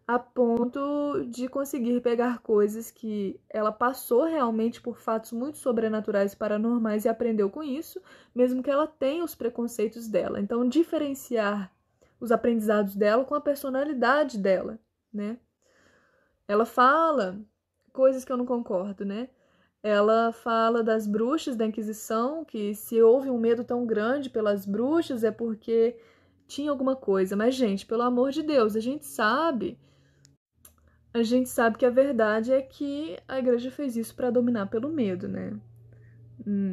a ponto de conseguir pegar coisas que ela passou realmente por fatos muito sobrenaturais e paranormais e aprendeu com isso, mesmo que ela tenha os preconceitos dela. Então, diferenciar os aprendizados dela com a personalidade dela, né? Ela fala coisas que eu não concordo, né? Ela fala das bruxas da Inquisição, que se houve um medo tão grande pelas bruxas é porque tinha alguma coisa. Mas, gente, pelo amor de Deus, a gente sabe que a verdade é que a igreja fez isso para dominar pelo medo, né?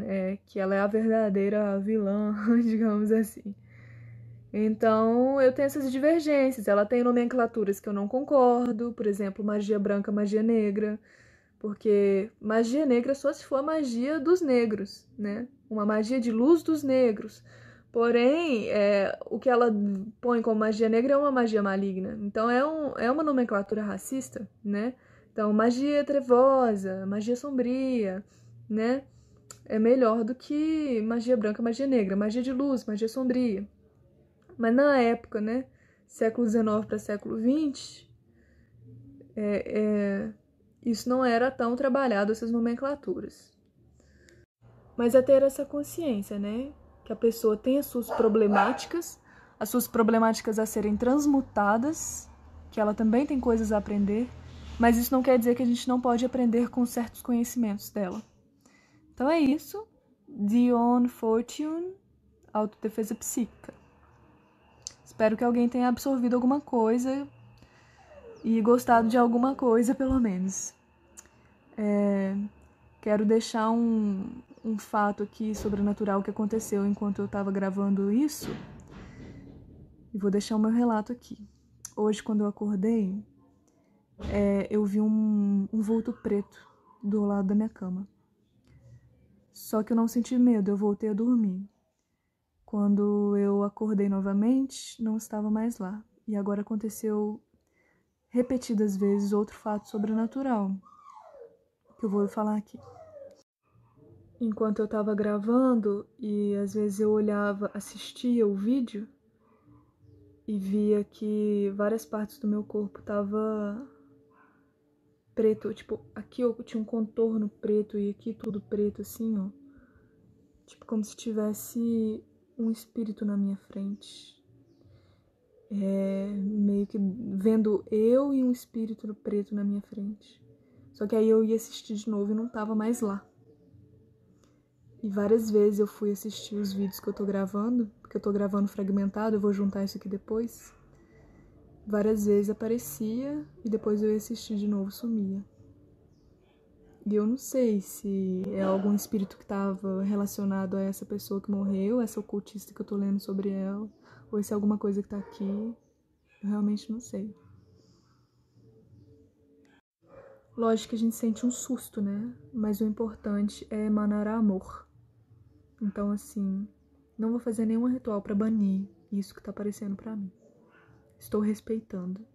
É que ela é a verdadeira vilã, digamos assim. Então, eu tenho essas divergências. Ela tem nomenclaturas que eu não concordo, por exemplo, magia branca, magia negra, porque magia negra só se for a magia dos negros, né? Uma magia de luz dos negros. Porém, o que ela põe como magia negra é uma magia maligna. Então, é uma nomenclatura racista, né? Então, magia trevosa, magia sombria, né? É melhor do que magia branca, magia negra, magia de luz, magia sombria. Mas na época, né? Século XIX para século XX, isso não era tão trabalhado, essas nomenclaturas. Mas é ter essa consciência, né? Que a pessoa tem as suas problemáticas a serem transmutadas, que ela também tem coisas a aprender, mas isso não quer dizer que a gente não pode aprender com certos conhecimentos dela. Então é isso. Dion Fortune, Autodefesa Psíquica. Espero que alguém tenha absorvido alguma coisa e gostado de alguma coisa, pelo menos. Quero deixar um fato aqui sobrenatural que aconteceu enquanto eu estava gravando isso. E vou deixar o meu relato aqui. Hoje, quando eu acordei, eu vi um vulto preto do lado da minha cama. Só que eu não senti medo, eu voltei a dormir. Quando eu acordei novamente, não estava mais lá. E agora aconteceu repetidas vezes outro fato sobrenatural que eu vou falar aqui. Enquanto eu estava gravando e às vezes eu olhava, assistia o vídeo e via que várias partes do meu corpo tava preto, tipo, aqui eu tinha um contorno preto e aqui tudo preto assim, ó. Tipo como se tivesse um espírito na minha frente. Meio que vendo eu e um espírito preto na minha frente. Só que aí eu ia assistir de novo e não tava mais lá. E várias vezes eu fui assistir os vídeos que eu tô gravando, porque eu tô gravando fragmentado, eu vou juntar isso aqui depois. Várias vezes aparecia e depois eu ia assistir de novo, sumia. E eu não sei se é algum espírito que estava relacionado a essa pessoa que morreu, essa ocultista que eu tô lendo sobre ela, ou se é alguma coisa que tá aqui. Eu realmente não sei. Lógico que a gente sente um susto, né? Mas o importante é emanar amor. Então, assim, não vou fazer nenhum ritual pra banir isso que tá aparecendo pra mim. Estou respeitando.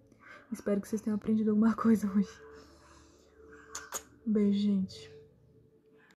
Espero que vocês tenham aprendido alguma coisa hoje. Um beijo, gente.